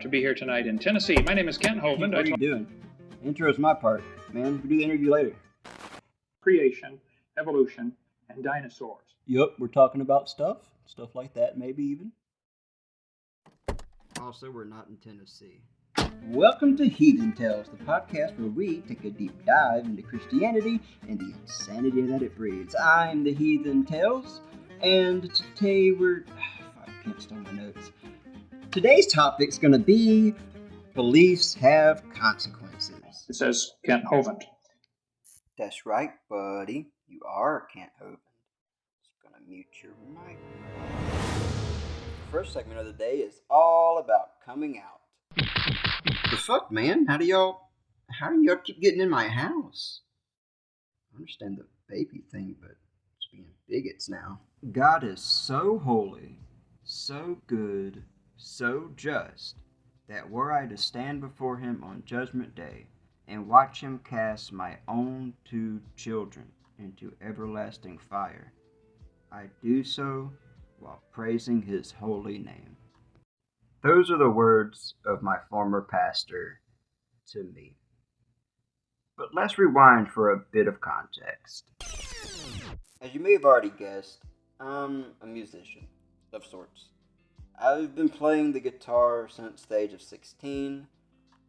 to be here tonight in Tennessee. My name is Kent Hovind. What are you doing? Intro is my part, man. We do the interview later. Creation, evolution, and dinosaurs. Yup, we're talking about stuff like that, maybe even. Also, we're not in Tennessee. Welcome to Heathen Tales, the podcast where we take a deep dive into Christianity and the insanity that it breeds. I'm the Heathen Tales, and today I can't steal my notes. Today's topic's going to be beliefs have consequences. It says Kent Hovind. That's right, buddy. You are Kent Hovind. Just going to mute your mic. The first segment of the day is all about coming out. The fuck, man? How do y'all keep getting in my house? I understand the baby thing, but it's being bigots now. God is so holy, so good, so just, that were I to stand before him on Judgment Day and watch him cast my own 2 children into everlasting fire, I do so while praising his holy name. Those are the words of my former pastor to me. But let's rewind for a bit of context. As you may have already guessed, I'm a musician of sorts. I've been playing the guitar since the age of 16.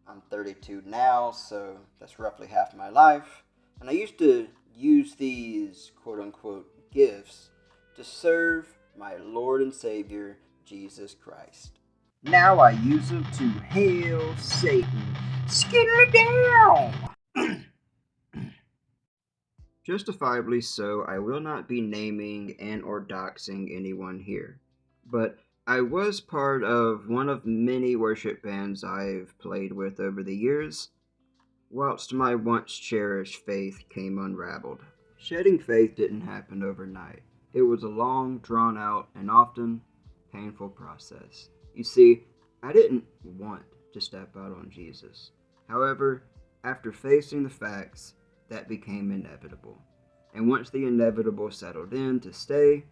I'm 32 now, so that's roughly half my life. And I used to use these quote-unquote gifts to serve my Lord and Savior, Jesus Christ. Now I use them to hail Satan. Skiddly down! Justifiably so, I will not be naming and or doxing anyone here. But I was part of one of many worship bands I've played with over the years, whilst my once cherished faith came unraveled. Shedding faith didn't happen overnight. It was a long, drawn-out, and often painful process. You see, I didn't want to step out on Jesus. However, after facing the facts, that became inevitable. And once the inevitable settled in to stay,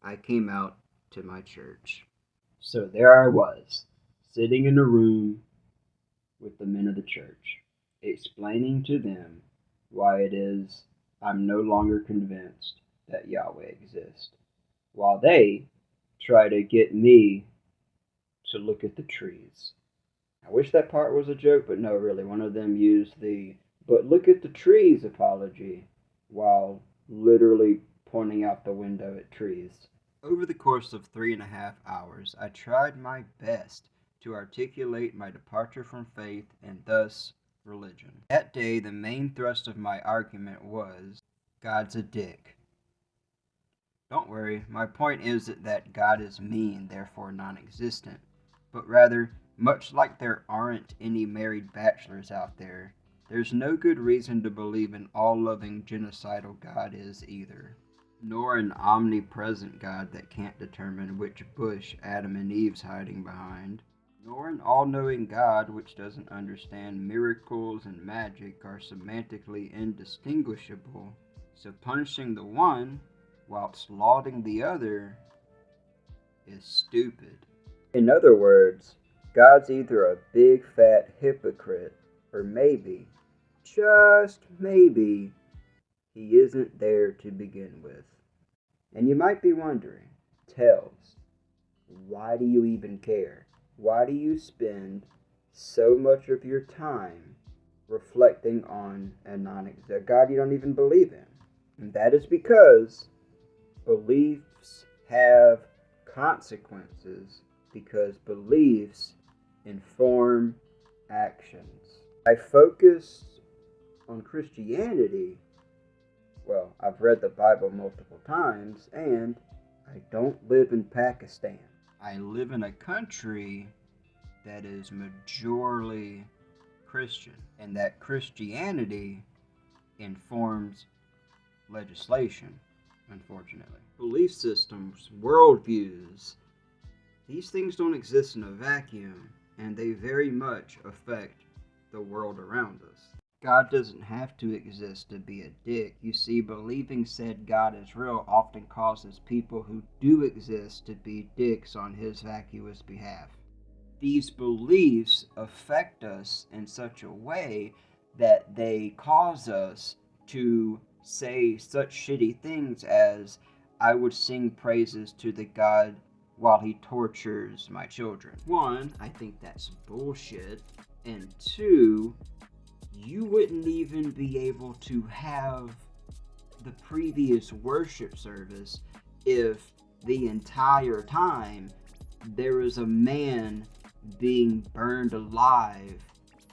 I came out to my church. So there I was, sitting in a room with the men of the church, explaining to them why it is I'm no longer convinced that Yahweh exists, while they try to get me to look at the trees. I wish that part was a joke, but no, really. One of them used the "but look at the trees" apology while literally pointing out the window at trees. Over the course of 3.5 hours, I tried my best to articulate my departure from faith and thus religion. That day, the main thrust of my argument was, God's a dick. Don't worry, my point isn't that God is mean, therefore non-existent, but rather, much like there aren't any married bachelors out there, there's no good reason to believe an all-loving genocidal God is either, nor an omnipresent God that can't determine which bush Adam and Eve's hiding behind, nor an all-knowing God which doesn't understand miracles and magic are semantically indistinguishable, so punishing the one whilst lauding the other is stupid. In other words, God's either a big fat hypocrite, or maybe, just maybe, he isn't there to begin with. And you might be wondering, Tels, why do you even care? Why do you spend so much of your time reflecting on a God you don't even believe in? And that is because beliefs have consequences, because beliefs inform actions. I focus on Christianity. Well, I've read the Bible multiple times, and I don't live in Pakistan. I live in a country that is majorly Christian, and that Christianity informs legislation, unfortunately. Belief systems, worldviews, these things don't exist in a vacuum, and they very much affect the world around us. God doesn't have to exist to be a dick. You see, believing said God is real often causes people who do exist to be dicks on his vacuous behalf. these beliefs affect us in such a way that they cause us to say such shitty things as, I would sing praises to the God while he tortures my children. One, I think that's bullshit. And two, you wouldn't even be able to have the previous worship service if the entire time there was a man being burned alive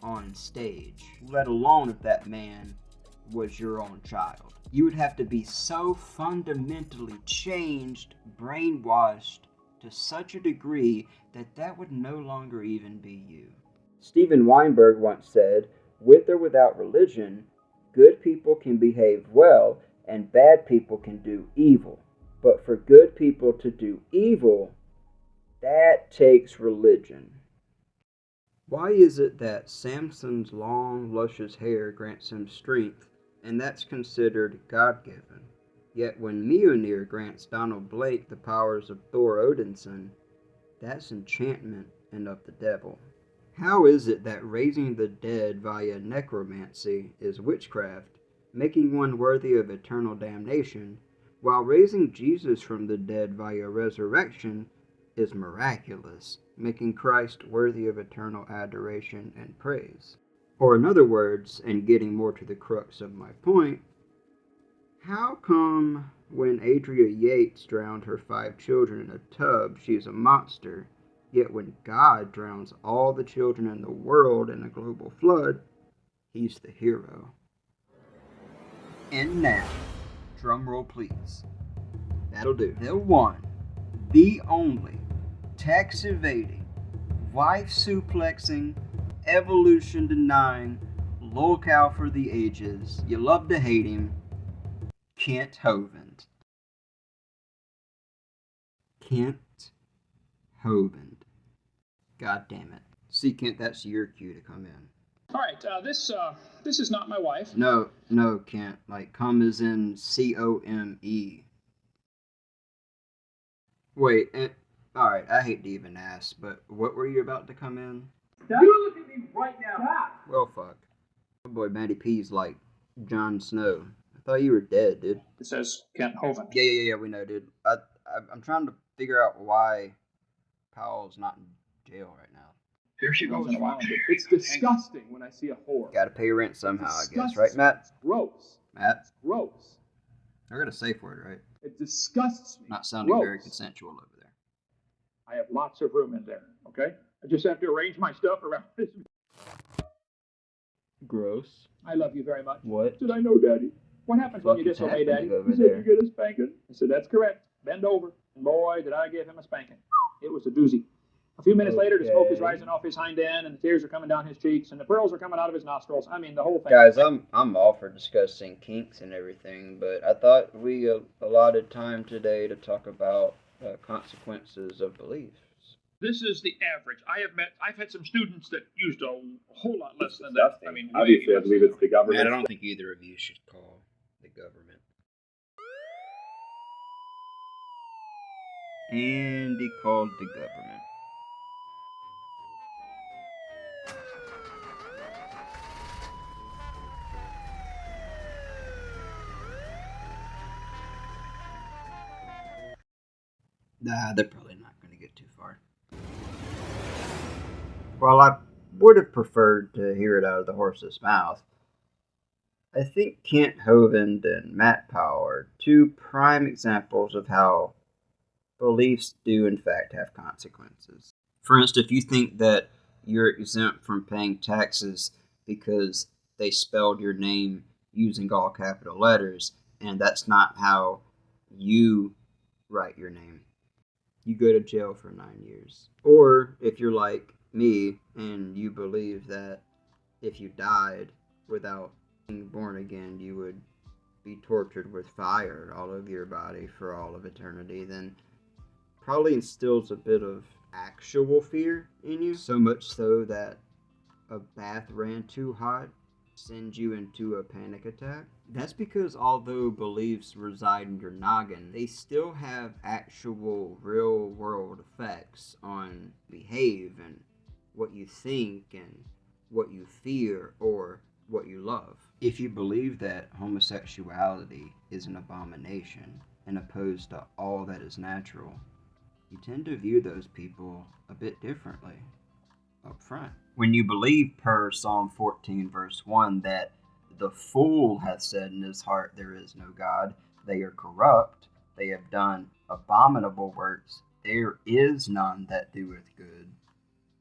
on stage, let alone if that man was your own child. You would have to be so fundamentally changed, brainwashed to such a degree that that would no longer even be you. Steven Weinberg once said, with or without religion, good people can behave well and bad people can do evil. But for good people to do evil, that takes religion. Why is it that Samson's long, luscious hair grants him strength, and that's considered God-given? Yet when Mjolnir grants Donald Blake the powers of Thor Odinson, that's enchantment and of the devil. How is it that raising the dead via necromancy is witchcraft, making one worthy of eternal damnation, while raising Jesus from the dead via resurrection is miraculous, making Christ worthy of eternal adoration and praise? Or in other words, and getting more to the crux of my point, how come when Adria Yates drowned her 5 children in a tub, she's a monster, yet when God drowns all the children in the world in a global flood, he's the hero? And now, drum roll please. That'll do. The one, the only, tax evading, wife suplexing, evolution denying, lolcow for the ages, you love to hate him, Kent Hovind. Kent Hovind. God damn it. See, Kent, that's your cue to come in. All right, this is not my wife. No, Kent. Like, come as in C-O-M-E. Wait, alright, I hate to even ask, but what were you about to come in? You look at me right now. Well, fuck. My boy Matty P's like Jon Snow. I thought you were dead, dude. It says Kent Hovind. Yeah, we know, dude. I'm trying to figure out why Powell's not in jail right now. Here she goes. It's disgusting when I see a whore. Gotta pay rent somehow, I guess, right, Matt? It's gross. Matt? It's gross. I got a safe word, right? It disgusts me. Not sounding Gross. very consensual over there. I have lots of room in there, okay? I just have to arrange my stuff around this. Gross. I love you very much. What? Did I know, Daddy? What happens when you Fuck is disobey, Daddy? happening over He said there? you get a spanking. I said, that's correct. Bend over. And boy, did I give him a spanking. It was a doozy. A few minutes later, the smoke is rising off his hind end, and the tears are coming down his cheeks, and the pearls are coming out of his nostrils. I mean, the whole thing. Guys, I'm all for discussing kinks and everything, but I thought we allotted time today to talk about consequences of beliefs. This is the average. I've had some students that used a whole lot less than Disgusting. that. I mean, Obviously, way I less believe than it's the government. Man, I don't think either of you should call the government. And he called the government. Nah, they're probably not going to get too far. While I would have preferred to hear it out of the horse's mouth, I think Kent Hovind and Matt Powell are 2 prime examples of how beliefs do in fact have consequences. For instance, if you think that you're exempt from paying taxes because they spelled your name using all capital letters, and that's not how you write your name, you go to jail for 9 years. Or if you're like me and you believe that if you died without being born again, you would be tortured with fire all over your body for all of eternity, then probably instills a bit of actual fear in you, so much so that a bath ran too hot sends you into a panic attack. That's because although beliefs reside in your noggin, they still have actual real world effects on behave and what you think and what you fear or what you love. If you believe that homosexuality is an abomination and opposed to all that is natural, you tend to view those people a bit differently up front. When you believe per Psalm 14 verse 1 that the fool hath said in his heart there is no God, they are corrupt, they have done abominable works, there is none that doeth good,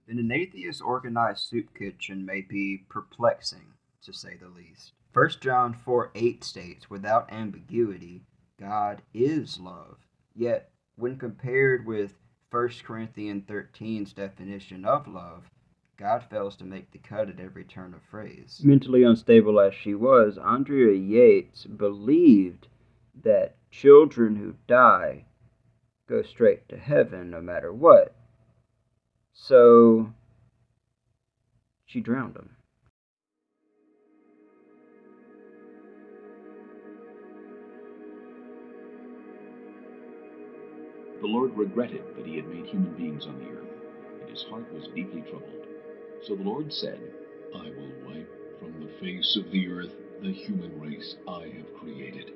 then an atheist organized soup kitchen may be perplexing, to say the least. 1 John 4:8 states, without ambiguity, God is love. Yet, when compared with 1 Corinthians 13's definition of love, God fails to make the cut at every turn of phrase. Mentally unstable as she was, Andrea Yates believed that children who die go straight to heaven no matter what. So she drowned him. The Lord regretted that he had made human beings on the earth, and his heart was deeply troubled. So the Lord said, I will wipe from the face of the earth the human race I have created,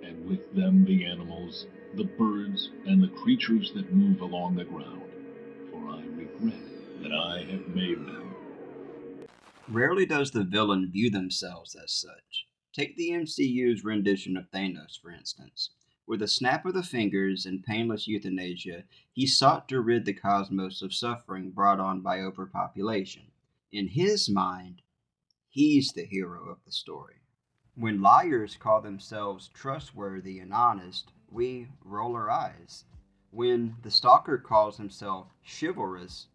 and with them the animals, the birds, and the creatures that move along the ground, for I regret that I have made them. Rarely does the villain view themselves as such. Take the MCU's rendition of Thanos, for instance. With a snap of the fingers and painless euthanasia, he sought to rid the cosmos of suffering brought on by overpopulation. In his mind, he's the hero of the story. When liars call themselves trustworthy and honest, we roll our eyes. When the stalker calls himself chivalrous,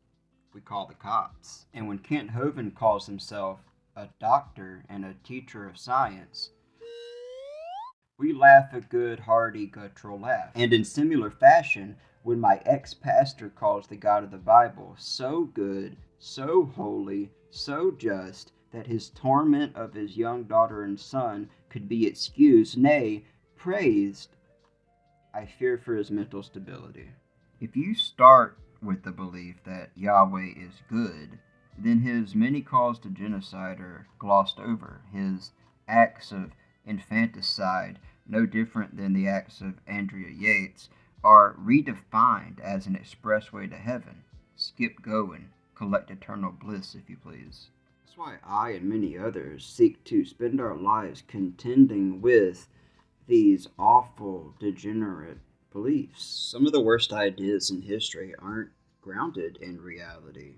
we call the cops. And when Kent Hovind calls himself a doctor and a teacher of science, we laugh a good, hearty, guttural laugh. And in similar fashion, when my ex-pastor calls the God of the Bible so good, so holy, so just, that his torment of his young daughter and son could be excused, nay, praised, I fear for his mental stability. If you start with the belief that Yahweh is good, then his many calls to genocide are glossed over. His acts of infanticide, no different than the acts of Andrea Yates, are redefined as an expressway to heaven. Skip going, collect eternal bliss, if you please. That's why I and many others seek to spend our lives contending with these awful, degenerate beliefs. Some of the worst ideas in history aren't grounded in reality.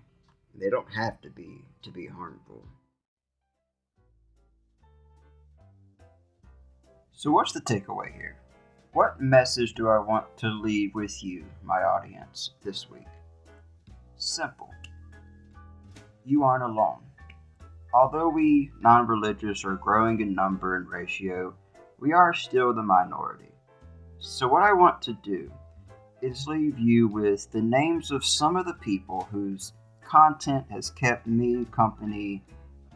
They don't have to be harmful. So what's the takeaway here? What message do I want to leave with you, my audience, this week? Simple. You aren't alone. Although we non-religious are growing in number and ratio, we are still the minority. So what I want to do is leave you with the names of some of the people whose content has kept me company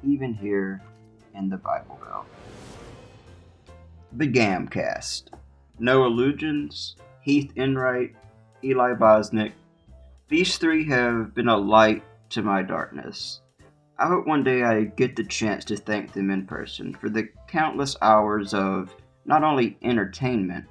even here in the Bible Belt. The Gamcast. Noah Lugens, Heath Enright, Eli Bosnick. These three have been a light to my darkness. I hope one day I get the chance to thank them in person for the countless hours of not only entertainment,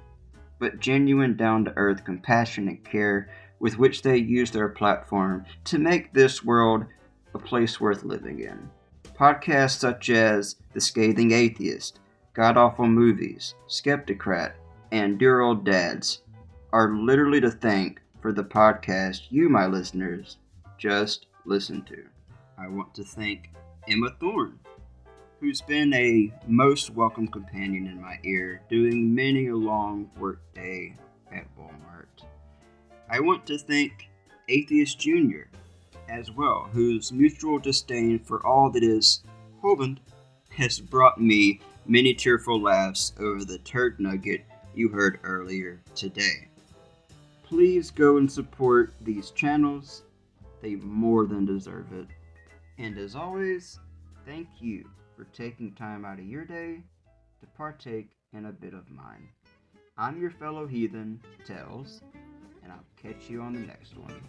but genuine down-to-earth compassion and care with which they use their platform to make this world a place worth living in. Podcasts such as The Scathing Atheist, God-Awful Movies, Skeptocrat, and Dear Old Dads are literally to thank for the podcast you, my listeners, just listened to. I want to thank Emma Thorne, who's been a most welcome companion in my ear doing many a long work day at Walmart. I want to thank Atheist Jr. as well, whose mutual disdain for all that is Hovind has brought me many tearful laughs over the turd nugget you heard earlier today. Please go and support these channels. They more than deserve it. And as always, thank you for taking time out of your day to partake in a bit of mine. I'm your fellow heathen, Tells, and I'll catch you on the next one.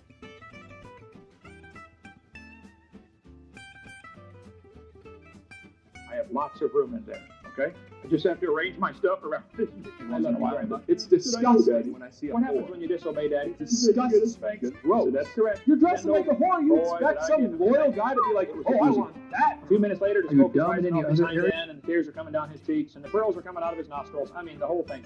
I have lots of room in there. Okay? I just have to arrange my stuff around this once in a while. But It's disgusting when I see a what happens whore. when you disobey, Daddy? It disgusts me. It's gross. So that's correct. You're dressing Bend like a over. whore. You Boy, expect did I some give him a loyal spanking. guy to be like, It was oh, I easy. want that. A few minutes later, the Are you smoke is dumb in rising any off his other hind area? end, and the tears are coming down his cheeks, and the pearls are coming out of his nostrils. I mean, the whole thing.